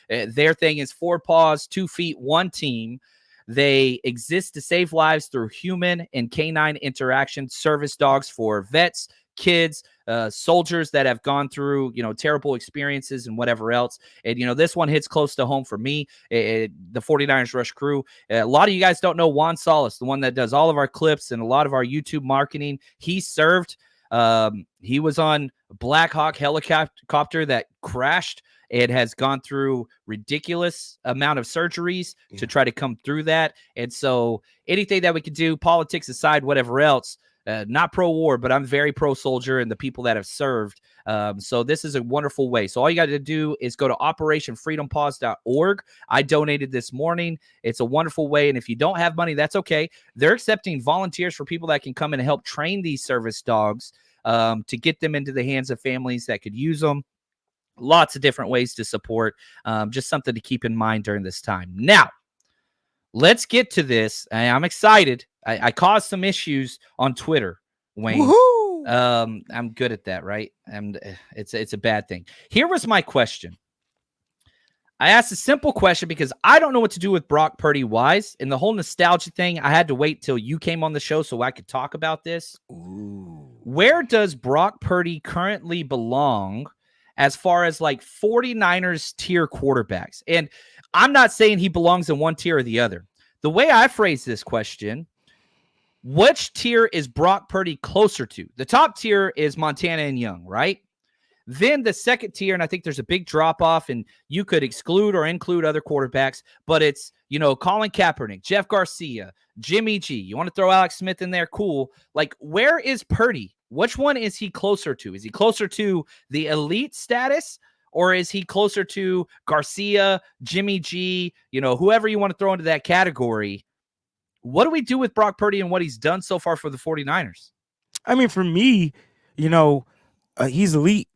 their thing is 4 paws, 2 feet, 1 team. They exist to save lives through human and canine interaction, service dogs for vets, kids, soldiers that have gone through, terrible experiences and whatever else. And, this one hits close to home for me, the 49ers Rush crew. A lot of you guys don't know Juan Salas, the one that does all of our clips and a lot of our YouTube marketing. He served. He was on Black Hawk helicopter that crashed. It has gone through ridiculous amount of surgeries to try to come through that. And so anything that we could do, politics aside, whatever else, not pro-war, but I'm very pro-soldier and the people that have served. So this is a wonderful way. So all you got to do is go to operationfreedompaws.org. I donated this morning. It's a wonderful way. And if you don't have money, that's okay. They're accepting volunteers for people that can come in and help train these service dogs to get them into the hands of families that could use them. Lots of different ways to support. Just something to keep in mind during this time. Now, let's get to this. I'm excited. I caused some issues on Twitter, Wayne. Woohoo! I'm good at that, right? And it's a bad thing. Here was my question. I asked a simple question because I don't know what to do with Brock Purdy wise. And the whole nostalgia thing, I had to wait till you came on the show so I could talk about this. Ooh. Where does Brock Purdy currently belong as far as like 49ers tier quarterbacks? And I'm not saying he belongs in one tier or the other. The way I phrase this question, which tier is Brock Purdy closer to? The top tier is Montana and Young, right? Then the second tier, and I think there's a big drop off, and you could exclude or include other quarterbacks, but it's, Colin Kaepernick, Jeff Garcia, Jimmy G. You want to throw Alex Smith in there? Cool. Like, where is Purdy? Which one is he closer to? Is he closer to the elite status, or is he closer to Garcia, Jimmy G, whoever you want to throw into that category? What do we do with Brock Purdy and what he's done so far for the 49ers? I mean, for me, he's elite.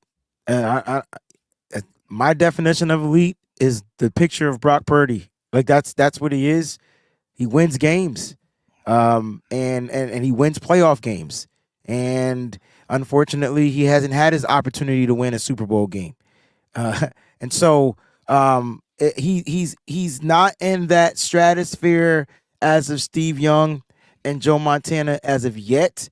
My definition of elite is the picture of Brock Purdy. Like that's what he is. He wins games, and he wins playoff games. And unfortunately, he hasn't had his opportunity to win a Super Bowl game. And so he's not in that stratosphere as of Steve Young and Joe Montana as of yet.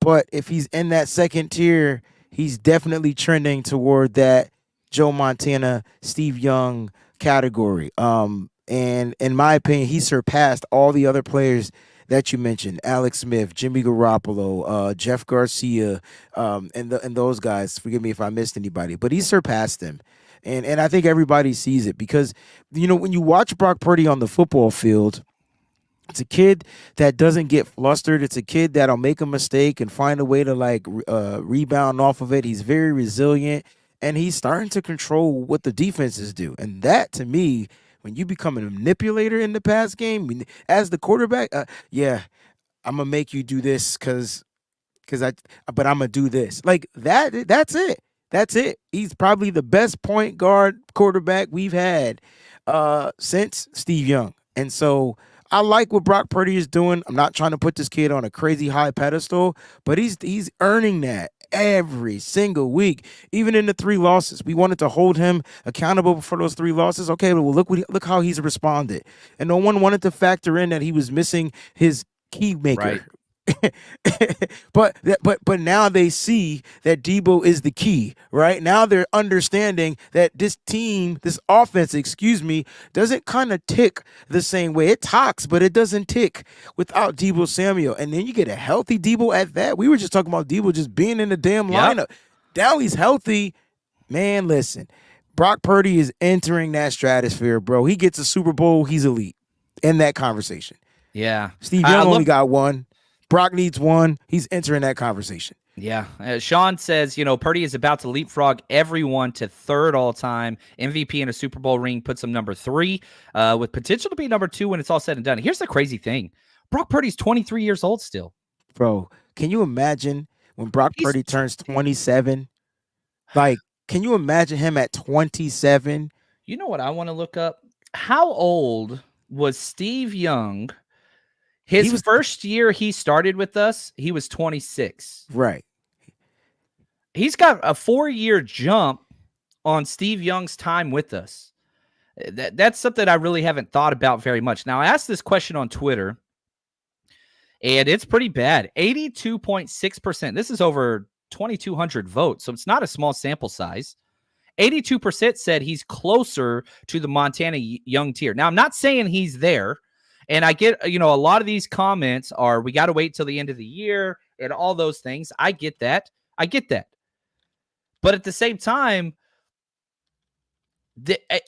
But if he's in that second tier, he's definitely trending toward that Joe Montana, Steve Young category. And in my opinion, he surpassed all the other players that you mentioned: Alex Smith, Jimmy Garoppolo, Jeff Garcia, and those guys. Forgive me if I missed anybody, but he surpassed them. And I think everybody sees it because, when you watch Brock Purdy on the football field, it's a kid that doesn't get flustered. It's a kid that'll make a mistake and find a way to rebound off of it. He's very resilient, and he's starting to control what the defenses do. And that, to me, when you become a manipulator in the pass game, as the quarterback, I'm gonna make you do this but I'm gonna do this. Like that. That's it. That's it. He's probably the best point guard quarterback we've had since Steve Young. And so I like what Brock Purdy is doing. I'm not trying to put this kid on a crazy high pedestal, but he's earning that every single week, even in the 3 losses. We wanted to hold him accountable for those 3 losses. Okay, well, look how he's responded. And no one wanted to factor in that he was missing his key maker. Right. but now they see that Deebo is the key, right? Now they're understanding that this offense, doesn't kind of tick the same way. It talks, but it doesn't tick without Deebo Samuel. And then you get a healthy Deebo at that. We were just talking about Deebo just being in the damn lineup. Now he's healthy. Man, listen, Brock Purdy is entering that stratosphere, bro. He gets a Super Bowl. He's elite in that conversation. Yeah. Steve Young only got 1. Brock needs 1. He's entering that conversation. Yeah. Sean says, Purdy is about to leapfrog everyone to 3rd all-time. MVP in a Super Bowl ring puts him number 3, with potential to be number 2 when it's all said and done. Here's the crazy thing. Brock Purdy's 23 years old still. Bro, can you imagine when Brock Purdy turns 27? Like, can you imagine him at 27? You know what I want to look up? How old was Steve Young? His first year he started with us, he was 26. Right. He's got a 4-year jump on Steve Young's time with us. That's something I really haven't thought about very much. Now, I asked this question on Twitter, and it's pretty bad. 82.6%. This is over 2,200 votes, so it's not a small sample size. 82% said he's closer to the Montana Young tier. Now, I'm not saying he's there. And I get, a lot of these comments are, we got to wait till the end of the year and all those things. I get that. But at the same time,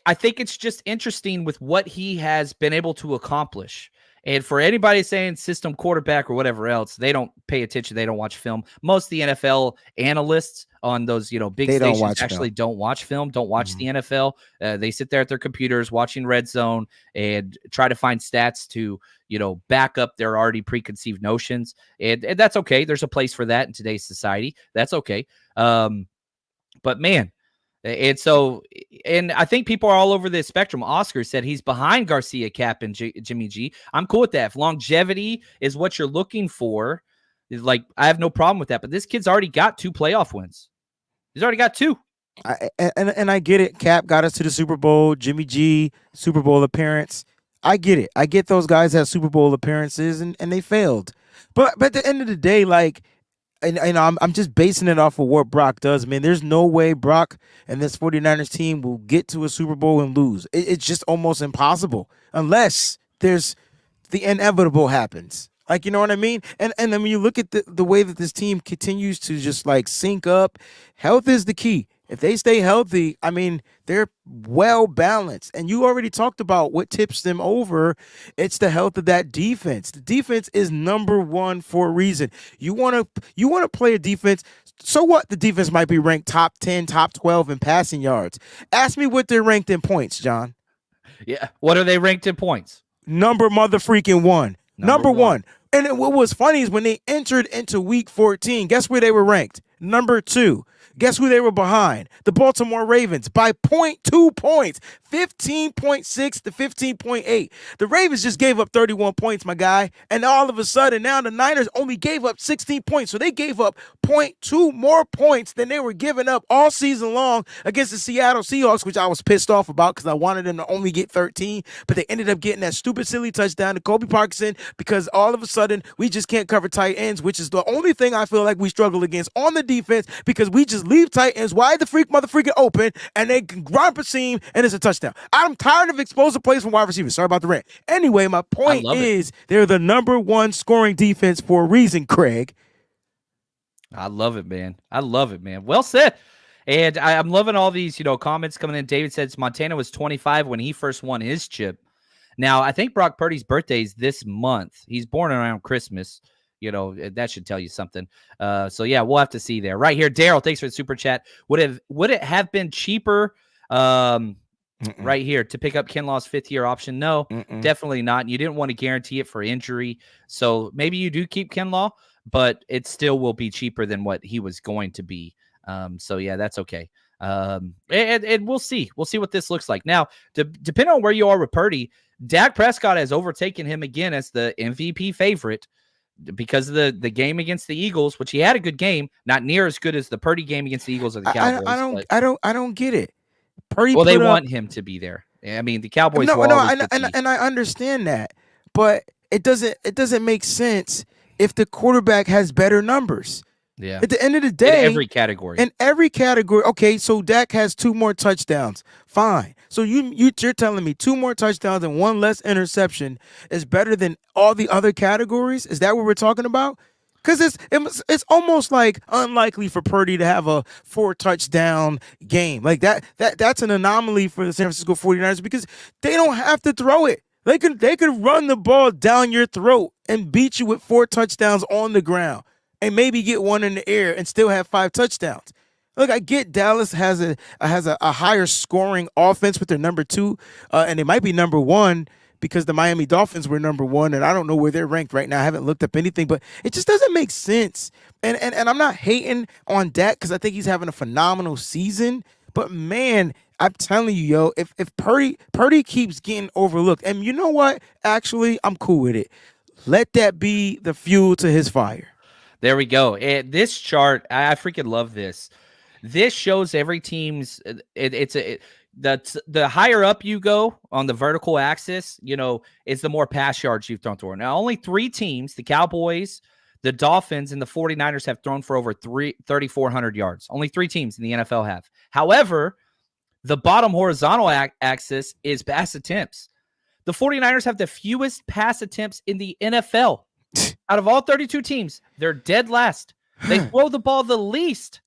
I think it's just interesting with what he has been able to accomplish. And for anybody saying system quarterback or whatever else, they don't pay attention. They don't watch film. Most of the NFL analysts on those, big stations actually don't watch film, don't watch the NFL. They sit there at their computers watching Red Zone and try to find stats to, back up their already preconceived notions. And that's okay. There's a place for that in today's society. That's okay. But man, and I think people are all over this spectrum. Oscar said he's behind Garcia, Cap, and Jimmy G. I'm cool with that. If longevity is what you're looking for, I have no problem with that. But this kid's already got 2 playoff wins. He's already got 2. And I get it. Cap got us to the Super Bowl. Jimmy G, Super Bowl appearance. I get it. I get those guys have Super Bowl appearances and they failed. But at the end of the day, And I'm just basing it off of what Brock does. Man, there's no way Brock and this 49ers team will get to a Super Bowl and lose. It's just almost impossible unless there's the inevitable happens. You know what I mean? And then when you look at the way that this team continues to just sync up, health is the key. If they stay healthy, I mean, they're well balanced. And you already talked about what tips them over. It's the health of that defense. The defense is number one for a reason. You want to play a defense. So what? The defense might be ranked top 10, top 12 in passing yards. Ask me what they're ranked in points, John. Yeah. What are they ranked in points? Number mother freaking one. Number one. And what was funny is when they entered into week 14, guess where they were ranked? Number 2. Guess who they were behind? The Baltimore Ravens by 0.2 points, 15.6 to 15.8. The Ravens just gave up 31 points, my guy. And all of a sudden, now the Niners only gave up 16 points. So they gave up 0.2 more points than they were giving up all season long against the Seattle Seahawks, which I was pissed off about because I wanted them to only get 13. But they ended up getting that stupid, silly touchdown to Kobe Parkinson because all of a sudden we just can't cover tight ends, which is the only thing I feel like we struggle against on the defense because we just leave tight ends wide the motherfucking open and they can romp a seam and it's a touchdown. I'm tired of explosive plays from wide receivers. Sorry about the rant. Anyway, my point is they're the number one scoring defense for a reason, Craig. I love it, man. Well said. And I'm loving all these, comments coming in. David says Montana was 25 when he first won his chip. Now, I think Brock Purdy's birthday is this month. He's born around Christmas. That should tell you something. So yeah, we'll have to see there. Right here, Daryl, thanks for the super chat. Would it have been cheaper right here to pick up Kinlaw's 5th-year option? No, definitely not. You didn't want to guarantee it for injury. So maybe you do keep Kinlaw, but it still will be cheaper than what he was going to be. So yeah, that's okay. And we'll see. We'll see what this looks like. Now, depending on where you are with Purdy, Dak Prescott has overtaken him again as the MVP favorite because of the game against the Eagles, which he had a good game, not near as good as the Purdy game against the Eagles or the Cowboys. I don't get it. Purdy. Well, they want him to be there. I mean, the Cowboys. And I understand that, but it doesn't make sense if the quarterback has better numbers. Yeah. At the end of the day, in every category. Okay, so Dak has 2 more touchdowns. Fine. So you're telling me 2 more touchdowns and 1 less interception is better than all the other categories? Is that what we're talking about? Because it's almost like unlikely for Purdy to have a 4 touchdown game. Like that's an anomaly for the San Francisco 49ers because they don't have to throw it. They could run the ball down your throat and beat you with 4 touchdowns on the ground and maybe get 1 in the air and still have 5 touchdowns. Look, I get Dallas has a higher scoring offense with their number 2, and they might be number 1 because the Miami Dolphins were number 1, and I don't know where they're ranked right now. I haven't looked up anything, but it just doesn't make sense. And I'm not hating on Dak because I think he's having a phenomenal season. But man, I'm telling you, yo, if Purdy keeps getting overlooked, and you know what? Actually, I'm cool with it. Let that be the fuel to his fire. There we go. This chart, I freaking love this. This shows every team's. The higher up you go on the vertical axis, is the more pass yards you've thrown through. Now, only 3 teams, the Cowboys, the Dolphins, and the 49ers have thrown for over 3,400 yards. Only 3 teams in the NFL have. However, the bottom horizontal axis is pass attempts. The 49ers have the fewest pass attempts in the NFL. Out of all 32 teams, they're dead last. They throw the ball the least.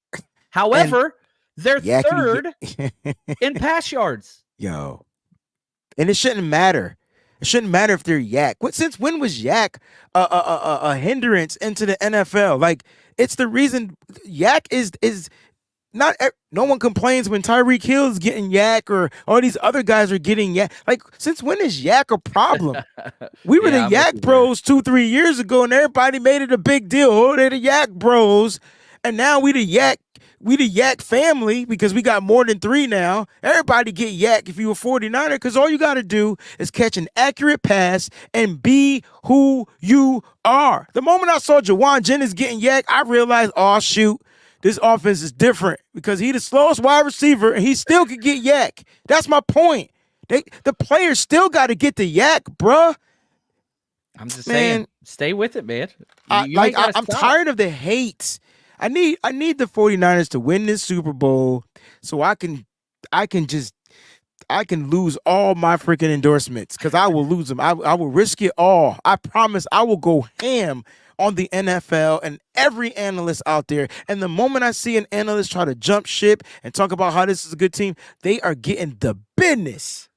However, they're third in pass yards. Yo. And it shouldn't matter. It shouldn't matter if they're yak. Since when was yak a hindrance into the NFL? Like, it's the reason yak is not. No one complains when Tyreek Hill is getting yak or all these other guys are getting yak. Like, since when is yak a problem? We were the yak bros 2-3 years ago, and everybody made it a big deal. Oh, they're the yak bros, and now we the yak family because we got more than 3 now. Everybody get yak if you a 49er because all you got to do is catch an accurate pass and be who you are. The moment I saw Jawan Jennings getting yak, I realized, oh, shoot, this offense is different because he the slowest wide receiver and he still could get yak. That's my point. The players still got to get the yak, bruh. I'm just saying, stay with it, man. I'm tired of the hate. I need the 49ers to win this Super Bowl so I can lose all my freaking endorsements because I will lose them. I will risk it all. I promise I will go ham on the NFL and every analyst out there. And the moment I see an analyst try to jump ship and talk about how this is a good team, they are getting the business.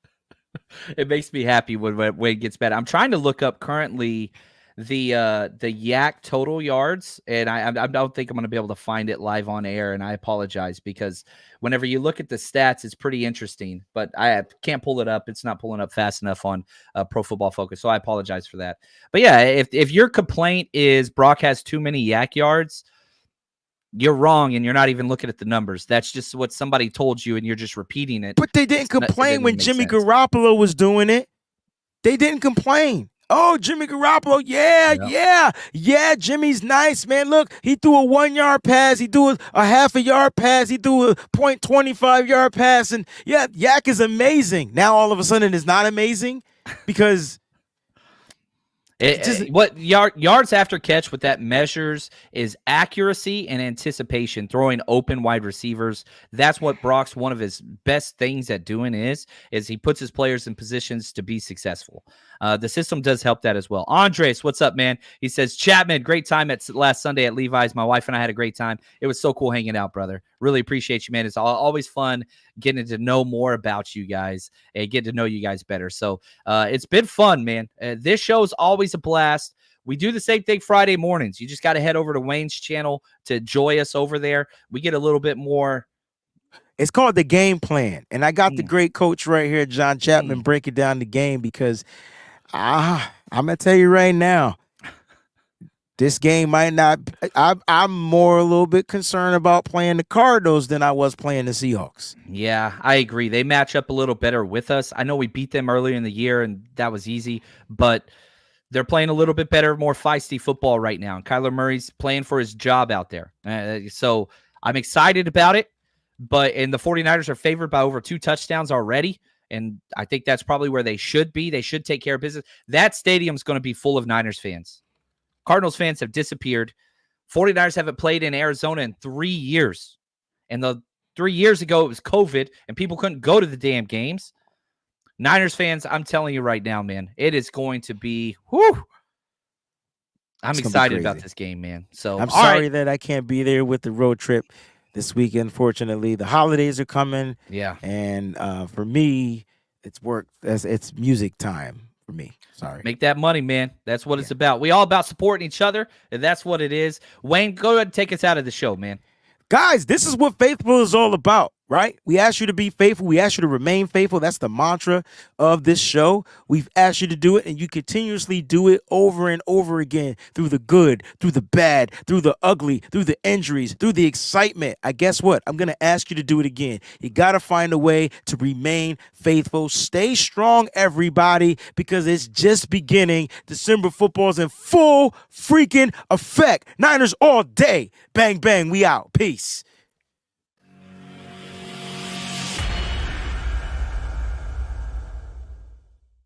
It makes me happy when it gets better. I'm trying to look up currently the Yak total yards, and I don't think I'm going to be able to find it live on air, and I apologize because whenever you look at the stats, it's pretty interesting, but I can't pull it up. It's not pulling up fast enough on Pro Football Focus, so I apologize for that. But yeah, if your complaint is Brock has too many Yak yards, you're wrong, and you're not even looking at the numbers. That's just what somebody told you, and you're just repeating it. But they didn't complain when Jimmy Garoppolo was doing it. They didn't complain. Oh, Jimmy Garoppolo, yeah, Jimmy's nice, man. Look, he threw a 1 yard pass. He threw a half a yard pass. He threw a 0.25 yard pass. And yeah, Yak is amazing. Now all of a sudden it's not amazing because what yards after catch, what that measures is accuracy and anticipation, throwing open wide receivers. That's what Brock's one of his best things at doing is he puts his players in positions to be successful. The system does help that as well. Andres, what's up, man? He says, Chapman, great time at last Sunday at Levi's. My wife and I had a great time. It was so cool hanging out, brother. Really appreciate you, man. It's always fun getting to know more about you guys and get to know you guys better. So it's been fun, man. This show is always a blast. We do the same thing Friday mornings. You just got to head over to Wayne's channel to enjoy us over there. We get a little bit more. It's called The Game Plan. And I got the great coach right here, John Chapman, breaking down the game because I'm going to tell you right now, this game might not – I'm more a little bit concerned about playing the Cardinals than I was playing the Seahawks. Yeah, I agree. They match up a little better with us. I know we beat them earlier in the year, and that was easy, but they're playing a little bit better, more feisty football right now. And Kyler Murray's playing for his job out there. So I'm excited about it, and the 49ers are favored by over 2 touchdowns already. And I think that's probably where they should be. They should take care of business. That stadium's going to be full of Niners fans. Cardinals fans have disappeared. 49ers haven't played in Arizona in 3 years. And 3 years ago, it was COVID, and people couldn't go to the damn games. Niners fans, I'm telling you right now, man, it is going to be, whew. I'm excited about this game, man. So I'm sorry that I can't be there with the road trip this week, unfortunately. The holidays are coming. Yeah. And for me, it's work. It's music time for me. Sorry. Make that money, man. That's what it's about. We all about supporting each other, and that's what it is. Wayne, go ahead and take us out of the show, man. Guys, this is what faithful is all about, right? We ask you to be faithful. We ask you to remain faithful. That's the mantra of this show. We've asked you to do it, and you continuously do it over and over again through the good, through the bad, through the ugly, through the injuries, through the excitement. Guess what? I'm going to ask you to do it again. You got to find a way to remain faithful. Stay strong, everybody, because it's just beginning. December football's in full freaking effect. Niners all day. Bang, bang. We out. Peace.